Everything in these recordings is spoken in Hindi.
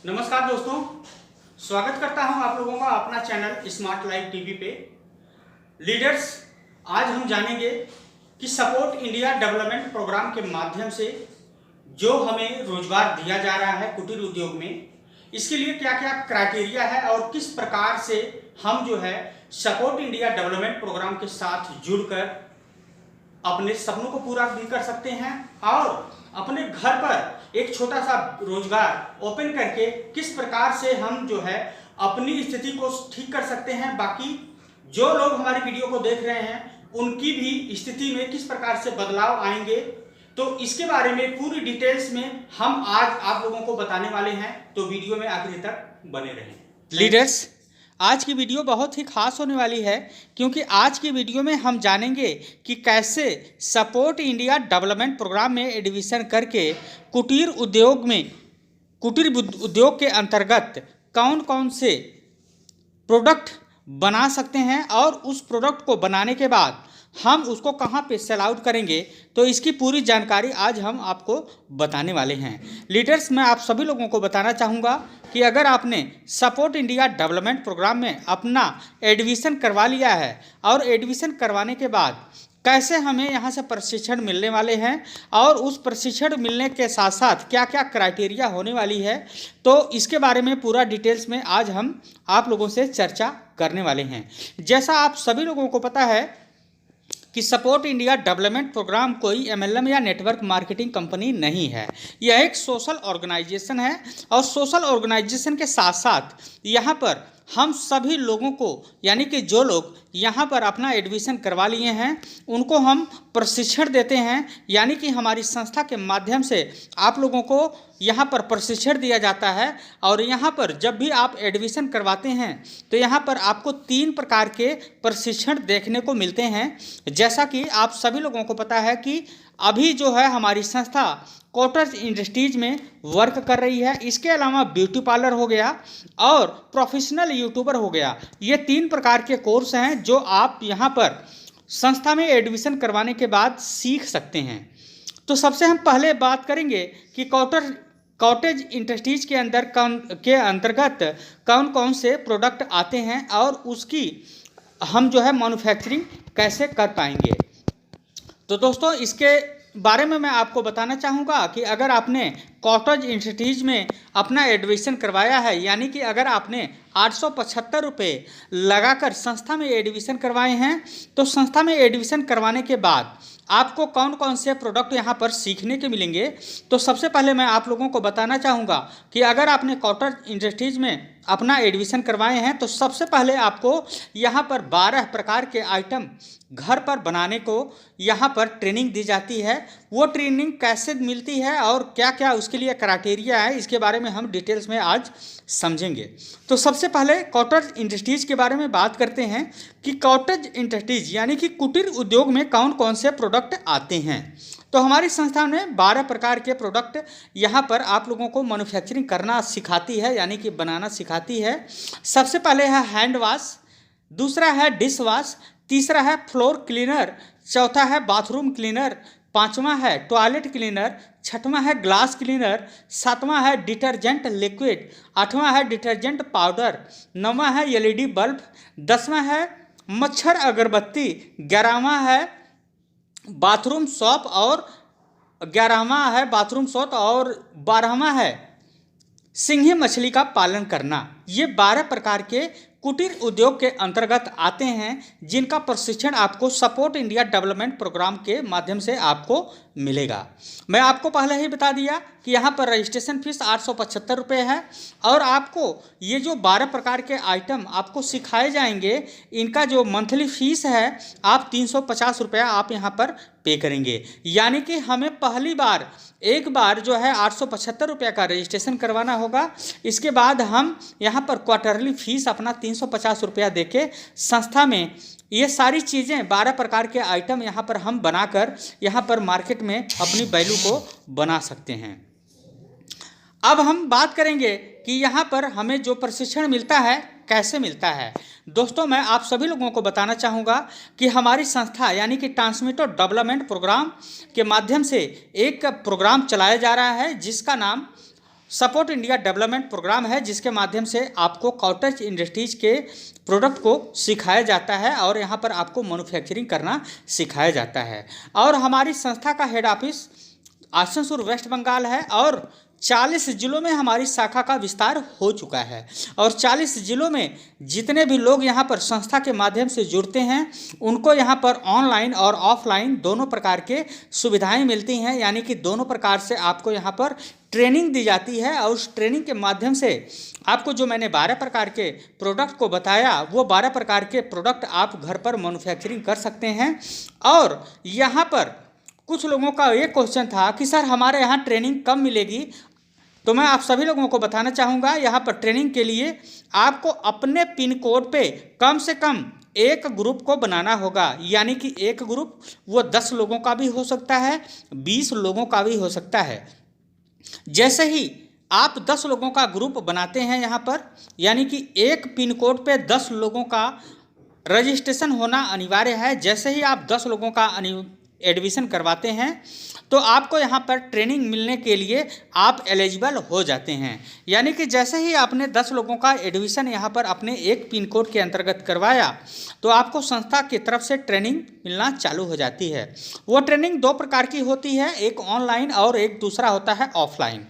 नमस्कार दोस्तों, स्वागत करता हूं आप लोगों का अपना चैनल स्मार्ट लाइफ टीवी पे। लीडर्स, आज हम जानेंगे कि सपोर्ट इंडिया डेवलपमेंट प्रोग्राम के माध्यम से जो हमें रोजगार दिया जा रहा है कुटीर उद्योग में, इसके लिए क्या क्या क्राइटेरिया है और किस प्रकार से हम जो है सपोर्ट इंडिया डेवलपमेंट प्रोग्राम के साथ जुड़कर अपने सपनों को पूरा भी कर सकते हैं और अपने घर पर एक छोटा सा रोजगार ओपन करके किस प्रकार से हम जो है अपनी स्थिति को ठीक कर सकते हैं। बाकी जो लोग हमारी वीडियो को देख रहे हैं उनकी भी स्थिति में किस प्रकार से बदलाव आएंगे, तो इसके बारे में पूरी डिटेल्स में हम आज आप लोगों को बताने वाले हैं। तो वीडियो में आखिर तक बने रहें। लीडर्स, आज की वीडियो बहुत ही खास होने वाली है क्योंकि आज की वीडियो में हम जानेंगे कि कैसे सपोर्ट इंडिया डेवलपमेंट प्रोग्राम में एडमिशन करके कुटीर उद्योग के अंतर्गत कौन कौन से प्रोडक्ट बना सकते हैं और उस प्रोडक्ट को बनाने के बाद हम उसको कहाँ पे सेल आउट करेंगे, तो इसकी पूरी जानकारी आज हम आपको बताने वाले हैं। लीडर्स, मैं आप सभी लोगों को बताना चाहूँगा कि अगर आपने सपोर्ट इंडिया डेवलपमेंट प्रोग्राम में अपना एडमिशन करवा लिया है और एडमिशन करवाने के बाद कैसे हमें यहाँ से प्रशिक्षण मिलने वाले हैं और उस प्रशिक्षण मिलने के साथ साथ क्या क्या क्राइटेरिया होने वाली है, तो इसके बारे में पूरा डिटेल्स में आज हम आप लोगों से चर्चा करने वाले हैं। जैसा आप सभी लोगों को पता है कि सपोर्ट इंडिया डेवलपमेंट प्रोग्राम कोई एमएलएम या नेटवर्क मार्केटिंग कंपनी नहीं है। यह एक सोशल ऑर्गेनाइजेशन है और सोशल ऑर्गेनाइजेशन के साथ साथ यहाँ पर हम सभी लोगों को, यानी कि जो लोग यहाँ पर अपना एडमिशन करवा लिए हैं उनको हम प्रशिक्षण देते हैं। यानी कि हमारी संस्था के माध्यम से आप लोगों को यहाँ पर प्रशिक्षण दिया जाता है और यहाँ पर जब भी आप एडमिशन करवाते हैं तो यहाँ पर आपको 3 प्रकार के प्रशिक्षण देखने को मिलते हैं। जैसा कि आप सभी लोगों को पता है कि अभी जो है हमारी संस्था कॉटेज इंडस्ट्रीज में वर्क कर रही है। इसके अलावा ब्यूटी पार्लर हो गया और प्रोफेशनल यूट्यूबर हो गया। ये 3 प्रकार के कोर्स हैं जो आप यहाँ पर संस्था में एडमिशन करवाने के बाद सीख सकते हैं। तो सबसे हम पहले बात करेंगे कि कॉटेज इंडस्ट्रीज के अंतर्गत कौन कौन से प्रोडक्ट आते हैं और उसकी हम जो है मैन्युफैक्चरिंग कैसे कर पाएंगे। तो दोस्तों, इसके बारे में मैं आपको बताना चाहूँगा कि अगर आपने कॉटेज इंडस्ट्रीज में अपना एडमिशन करवाया है, यानी कि अगर आपने 875 रुपये लगाकर संस्था में एडमिशन करवाए हैं, तो संस्था में एडमिशन करवाने के बाद आपको कौन कौन से प्रोडक्ट यहाँ पर सीखने के मिलेंगे। तो सबसे पहले मैं आप लोगों को बताना चाहूँगा कि अगर आपने कॉटेज इंडस्ट्रीज में अपना एडमिशन करवाए हैं तो सबसे पहले आपको यहाँ पर 12 प्रकार के आइटम घर पर बनाने को यहाँ पर ट्रेनिंग दी जाती है। वो ट्रेनिंग कैसे मिलती है और क्या क्या उसके लिए क्राइटेरिया है, इसके बारे में हम डिटेल्स में आज समझेंगे। तो सबसे पहले कॉटेज इंडस्ट्रीज के बारे में बात करते हैं कि कॉटेज इंडस्ट्रीज यानी कि कुटीर उद्योग में कौन कौन से प्रोडक्ट आते हैं। तो हमारी संस्था ने 12 प्रकार के प्रोडक्ट यहाँ पर आप लोगों को मैन्युफैक्चरिंग करना सिखाती है, यानी कि बनाना सिखाती है। सबसे पहले है हैंड वॉश, दूसरा है डिश वॉश, तीसरा है फ्लोर क्लीनर, चौथा है बाथरूम क्लीनर, पांचवा है टॉयलेट क्लीनर, छठवां है ग्लास क्लीनर, सातवां है डिटर्जेंट लिक्विड, आठवां है डिटर्जेंट पाउडर, नौवां है एलईडी बल्ब, 10वां है मच्छर अगरबत्ती, 11वां है बाथरूम सॉप और 12वां है सिंघी मछली का पालन करना। ये 12 प्रकार के कुटीर उद्योग के अंतर्गत आते हैं जिनका प्रशिक्षण आपको सपोर्ट इंडिया डेवलपमेंट प्रोग्राम के माध्यम से आपको मिलेगा। मैं आपको पहले ही बता दिया कि यहाँ पर रजिस्ट्रेशन फीस 875 रुपये है और आपको ये जो 12 प्रकार के आइटम आपको सिखाए जाएंगे, इनका जो मंथली फीस है आप 350 रुपया आप यहाँ पर पे करेंगे। यानी कि हमें पहली बार एक बार जो है 875 रुपये का रजिस्ट्रेशन करवाना होगा। इसके बाद हम यहाँ पर क्वार्टरली फीस अपना 350 रुपया देके संस्था में ये सारी चीज़ें 12 प्रकार के आइटम यहाँ पर हम बनाकर यहाँ पर मार्केट में अपनी वैल्यू को बना सकते हैं। अब हम बात करेंगे कि यहाँ पर हमें जो प्रशिक्षण मिलता है कैसे मिलता है। दोस्तों, मैं आप सभी लोगों को बताना चाहूँगा कि हमारी संस्था यानी कि ट्रांसमीटर डेवलपमेंट प्रोग्राम के माध्यम से एक प्रोग्राम चलाया जा रहा है जिसका नाम सपोर्ट इंडिया डेवलपमेंट प्रोग्राम है, जिसके माध्यम से आपको कॉटेज इंडस्ट्रीज के प्रोडक्ट को सिखाया जाता है और यहाँ पर आपको मैन्युफैक्चरिंग करना सिखाया जाता है। और हमारी संस्था का हेड ऑफिस आसनसोल वेस्ट बंगाल है और 40 जिलों में हमारी शाखा का विस्तार हो चुका है। और 40 जिलों में जितने भी लोग यहाँ पर संस्था के माध्यम से जुड़ते हैं उनको यहाँ पर ऑनलाइन और ऑफलाइन दोनों प्रकार के सुविधाएं मिलती हैं, यानी कि दोनों प्रकार से आपको यहाँ पर ट्रेनिंग दी जाती है। और उस ट्रेनिंग के माध्यम से आपको जो मैंने 12 प्रकार के प्रोडक्ट को बताया वो 12 प्रकार के प्रोडक्ट आप घर पर मैन्युफैक्चरिंग कर सकते हैं। और यहाँ पर कुछ लोगों का ये क्वेश्चन था कि सर हमारे यहाँ ट्रेनिंग कब मिलेगी, तो मैं आप सभी लोगों को बताना चाहूँगा यहाँ पर ट्रेनिंग के लिए आपको अपने पिन कोड पे कम से कम एक ग्रुप को बनाना होगा, यानी कि एक ग्रुप वो 10 लोगों का भी हो सकता है, 20 लोगों का भी हो सकता है। जैसे ही आप 10 लोगों का ग्रुप बनाते हैं यहाँ पर, यानी कि एक पिन कोड पे 10 लोगों का रजिस्ट्रेशन होना अनिवार्य है। जैसे ही आप 10 लोगों का एडमिशन करवाते हैं तो आपको यहाँ पर ट्रेनिंग मिलने के लिए आप एलिजिबल हो जाते हैं। यानी कि जैसे ही आपने 10 लोगों का एडमिशन यहाँ पर अपने एक पिन कोड के अंतर्गत करवाया तो आपको संस्था की तरफ से ट्रेनिंग मिलना चालू हो जाती है। वो ट्रेनिंग 2 प्रकार की होती है, एक ऑनलाइन और एक दूसरा होता है ऑफलाइन।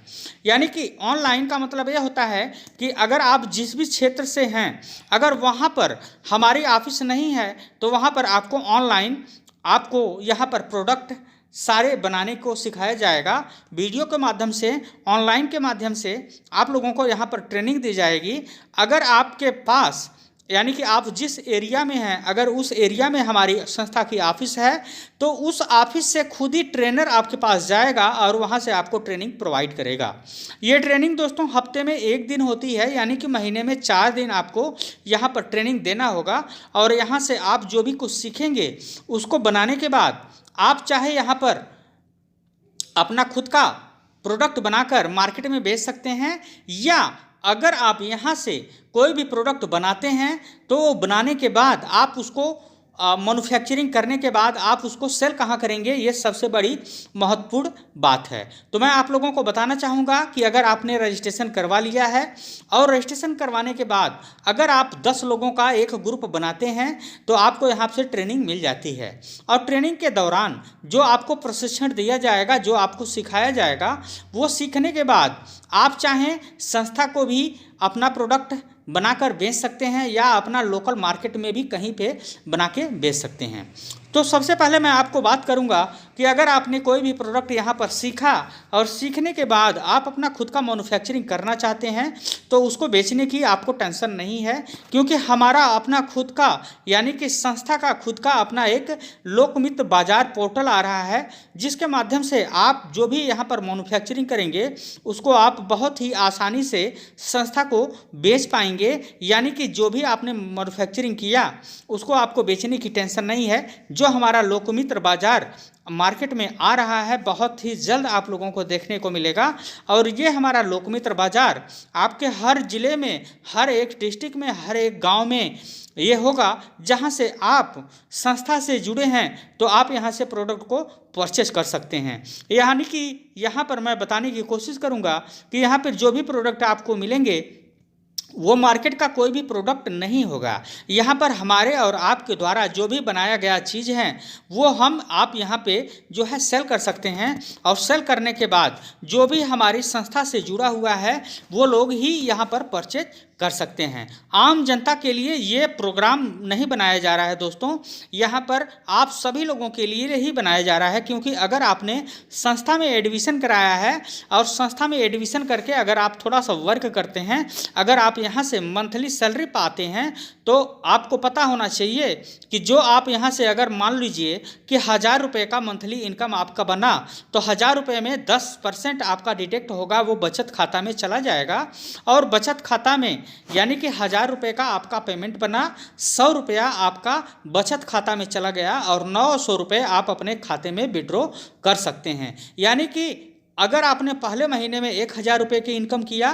यानी कि ऑनलाइन का मतलब यह होता है कि अगर आप जिस भी क्षेत्र से हैं, अगर वहाँ पर हमारी ऑफिस नहीं है तो वहाँ पर आपको ऑनलाइन आपको यहाँ पर प्रोडक्ट सारे बनाने को सिखाया जाएगा। वीडियो के माध्यम से, ऑनलाइन के माध्यम से आप लोगों को यहाँ पर ट्रेनिंग दी जाएगी। अगर आपके पास, यानी कि आप जिस एरिया में हैं, अगर उस एरिया में हमारी संस्था की ऑफिस है तो उस ऑफिस से खुद ही ट्रेनर आपके पास जाएगा और वहाँ से आपको ट्रेनिंग प्रोवाइड करेगा। ये ट्रेनिंग दोस्तों हफ्ते में 1 दिन होती है, यानी कि महीने में 4 दिन आपको यहाँ पर ट्रेनिंग देना होगा। और यहाँ से आप जो भी कुछ सीखेंगे उसको बनाने के बाद आप चाहे यहाँ पर अपना खुद का प्रोडक्ट बनाकर मार्केट में बेच सकते हैं, या अगर आप यहाँ से कोई भी प्रोडक्ट बनाते हैं तो बनाने के बाद आप उसको मैन्युफैक्चरिंग करने के बाद आप उसको सेल कहाँ करेंगे, ये सबसे बड़ी महत्वपूर्ण बात है। तो मैं आप लोगों को बताना चाहूँगा कि अगर आपने रजिस्ट्रेशन करवा लिया है और रजिस्ट्रेशन करवाने के बाद अगर आप 10 लोगों का एक ग्रुप बनाते हैं तो आपको यहाँ से ट्रेनिंग मिल जाती है। और ट्रेनिंग के दौरान जो आपको प्रशिक्षण दिया जाएगा, जो आपको सिखाया जाएगा, वो सीखने के बाद आप चाहें संस्था को भी अपना प्रोडक्ट बनाकर बेच सकते हैं या अपना लोकल मार्केट में भी कहीं पे बना के बेच सकते हैं। तो सबसे पहले मैं आपको बात करूंगा कि अगर आपने कोई भी प्रोडक्ट यहाँ पर सीखा और सीखने के बाद आप अपना खुद का मैन्युफैक्चरिंग करना चाहते हैं तो उसको बेचने की आपको टेंशन नहीं है, क्योंकि हमारा अपना खुद का, यानी कि संस्था का खुद का अपना एक लोकमित्र बाजार पोर्टल आ रहा है, जिसके माध्यम से आप जो भी यहाँ पर मैन्युफैक्चरिंग करेंगे उसको आप बहुत ही आसानी से संस्था को बेच पाएंगे। यानी कि जो भी आपने मैन्युफैक्चरिंग किया उसको आपको बेचने की टेंशन नहीं है। जो हमारा लोकमित्र बाजार मार्केट में आ रहा है बहुत ही जल्द आप लोगों को देखने को मिलेगा। और ये हमारा लोकमित्र बाजार आपके हर ज़िले में, हर एक डिस्ट्रिक्ट में, हर एक गांव में ये होगा, जहां से आप संस्था से जुड़े हैं तो आप यहां से प्रोडक्ट को परचेस कर सकते हैं। यानी कि यहां पर मैं बताने की कोशिश करूंगा कि यहां पर जो भी प्रोडक्ट आपको मिलेंगे वो मार्केट का कोई भी प्रोडक्ट नहीं होगा। यहाँ पर हमारे और आपके द्वारा जो भी बनाया गया चीज़ है वो आप यहाँ पे जो है सेल कर सकते हैं। और सेल करने के बाद जो भी हमारी संस्था से जुड़ा हुआ है वो लोग ही यहाँ पर परचेज कर सकते हैं। आम जनता के लिए ये प्रोग्राम नहीं बनाया जा रहा है दोस्तों, यहाँ पर आप सभी लोगों के लिए ही बनाया जा रहा है। क्योंकि अगर आपने संस्था में एडमिशन कराया है और संस्था में एडमिशन करके अगर आप थोड़ा सा वर्क करते हैं, अगर आप यहाँ से मंथली सैलरी पाते हैं तो आपको पता होना चाहिए कि जो आप यहाँ से अगर मान लीजिए कि 1000 रुपये का मंथली इनकम आपका बना तो 1000 रुपये में 10% आपका डिडक्ट होगा, वो बचत खाता में चला जाएगा। और बचत खाता में यानी कि 1000 रुपये का आपका पेमेंट बना, 100 रुपया आपका बचत खाता में चला गया और 900 रुपये आप अपने खाते में विड्रॉ कर सकते हैं। यानी कि अगर आपने पहले महीने में 1,000 रुपये की इनकम किया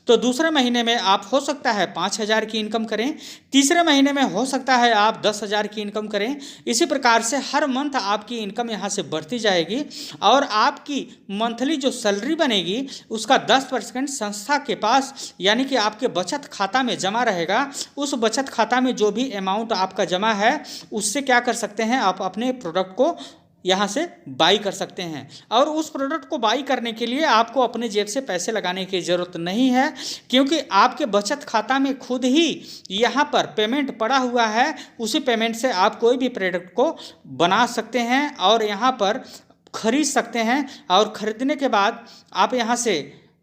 तो दूसरे महीने में आप हो सकता है 5,000 की इनकम करें, तीसरे महीने में हो सकता है आप 10,000 की इनकम करें। इसी प्रकार से हर मंथ आपकी इनकम यहाँ से बढ़ती जाएगी और आपकी मंथली जो सैलरी बनेगी उसका 10% संस्था के पास यानी कि आपके बचत खाता में जमा रहेगा। उस बचत खाता में जो भी अमाउंट आपका जमा है उससे क्या कर सकते हैं, आप अपने प्रोडक्ट को यहाँ से बाई कर सकते हैं। और उस प्रोडक्ट को बाई करने के लिए आपको अपने जेब से पैसे लगाने की ज़रूरत नहीं है, क्योंकि आपके बचत खाता में खुद ही यहाँ पर पेमेंट पड़ा हुआ है। उसी पेमेंट से आप कोई भी प्रोडक्ट को बना सकते हैं और यहाँ पर खरीद सकते हैं। और ख़रीदने के बाद आप यहाँ से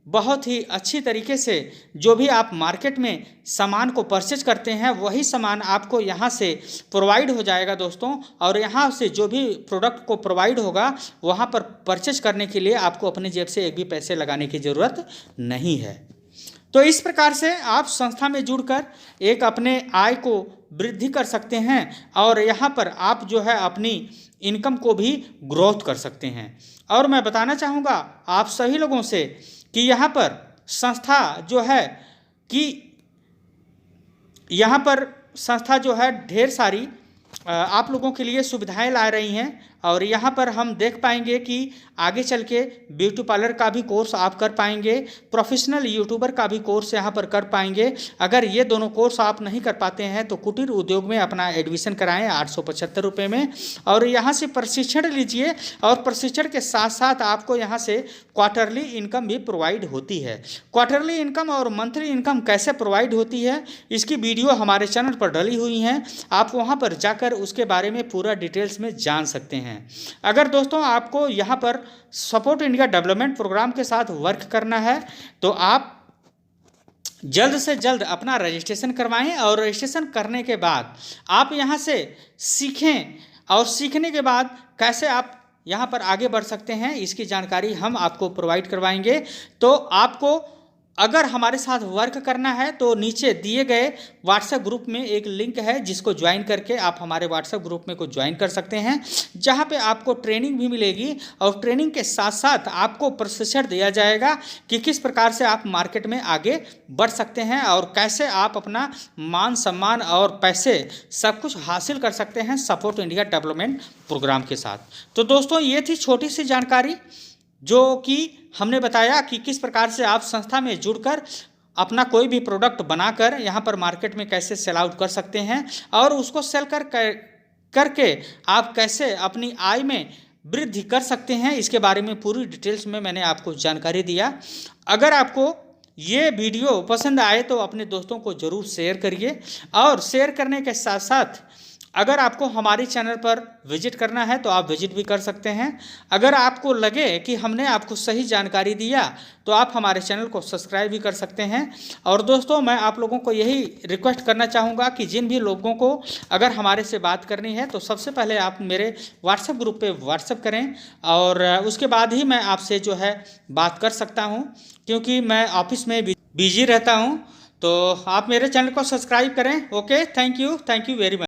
बहुत ही अच्छी तरीके से जो भी आप मार्केट में सामान को परचेज करते हैं वही सामान आपको यहाँ से प्रोवाइड हो जाएगा दोस्तों। और यहाँ से जो भी प्रोडक्ट को प्रोवाइड होगा वहाँ पर परचेज करने के लिए आपको अपने जेब से एक भी पैसे लगाने की ज़रूरत नहीं है। तो इस प्रकार से आप संस्था में जुड़कर एक अपने आय को वृद्धि कर सकते हैं और यहाँ पर आप जो है अपनी इनकम को भी ग्रोथ कर सकते हैं। और मैं बताना चाहूँगा आप सभी लोगों से कि यहाँ पर संस्था जो है कि यहाँ पर संस्था जो है ढेर सारी आप लोगों के लिए सुविधाएं ला रही हैं। और यहाँ पर हम देख पाएंगे कि आगे चल के ब्यूटी पार्लर का भी कोर्स आप कर पाएंगे, प्रोफेशनल यूट्यूबर का भी कोर्स यहाँ पर कर पाएंगे। अगर ये दोनों कोर्स आप नहीं कर पाते हैं तो कुटीर उद्योग में अपना एडमिशन कराएं 875 रुपये में और यहाँ से प्रशिक्षण लीजिए। और प्रशिक्षण के साथ साथ आपको यहाँ से क्वार्टरली इनकम भी प्रोवाइड होती है। क्वार्टरली इनकम और मंथली इनकम कैसे प्रोवाइड होती है इसकी वीडियो हमारे चैनल पर डली हुई हैं, आप वहाँ पर जाकर उसके बारे में पूरा डिटेल्स में जान सकते हैं। अगर दोस्तों आपको यहाँ पर सपोर्ट इंडिया डेवलपमेंट प्रोग्राम के साथ वर्क करना है तो आप जल्द से जल्द अपना रजिस्ट्रेशन करवाएं और रजिस्ट्रेशन करने के बाद आप यहाँ से सीखें और सीखने के बाद कैसे आप यहाँ पर आगे बढ़ सकते हैं इसकी जानकारी हम आपको प्रोवाइड करवाएंगे। तो आपको अगर हमारे साथ वर्क करना है तो नीचे दिए गए व्हाट्सएप ग्रुप में एक लिंक है जिसको ज्वाइन करके आप हमारे व्हाट्सएप ग्रुप में को ज्वाइन कर सकते हैं, जहां पे आपको ट्रेनिंग भी मिलेगी और ट्रेनिंग के साथ साथ आपको प्रशिक्षण दिया जाएगा कि किस प्रकार से आप मार्केट में आगे बढ़ सकते हैं और कैसे आप अपना मान सम्मान और पैसे सब कुछ हासिल कर सकते हैं सपोर्ट इंडिया डेवलपमेंट प्रोग्राम के साथ। तो दोस्तों ये थी छोटी सी जानकारी जो कि हमने बताया कि किस प्रकार से आप संस्था में जुड़कर अपना कोई भी प्रोडक्ट बनाकर यहाँ पर मार्केट में कैसे सेल आउट कर सकते हैं और उसको सेल करके आप कैसे अपनी आय में वृद्धि कर सकते हैं। इसके बारे में पूरी डिटेल्स में मैंने आपको जानकारी दिया। अगर आपको ये वीडियो पसंद आए तो अपने दोस्तों को ज़रूर शेयर करिए और शेयर करने के साथ साथ अगर आपको हमारे चैनल पर विजिट करना है तो आप विजिट भी कर सकते हैं। अगर आपको लगे कि हमने आपको सही जानकारी दिया तो आप हमारे चैनल को सब्सक्राइब भी कर सकते हैं। और दोस्तों मैं आप लोगों को यही रिक्वेस्ट करना चाहूँगा कि जिन भी लोगों को अगर हमारे से बात करनी है तो सबसे पहले आप मेरे व्हाट्सएप ग्रुप पे व्हाट्सएप करें और उसके बाद ही मैं आपसे जो है बात कर सकता हूँ, क्योंकि मैं ऑफिस में बिजी रहता हूँ। तो आप मेरे चैनल को सब्सक्राइब करें। Okay, thank you very much.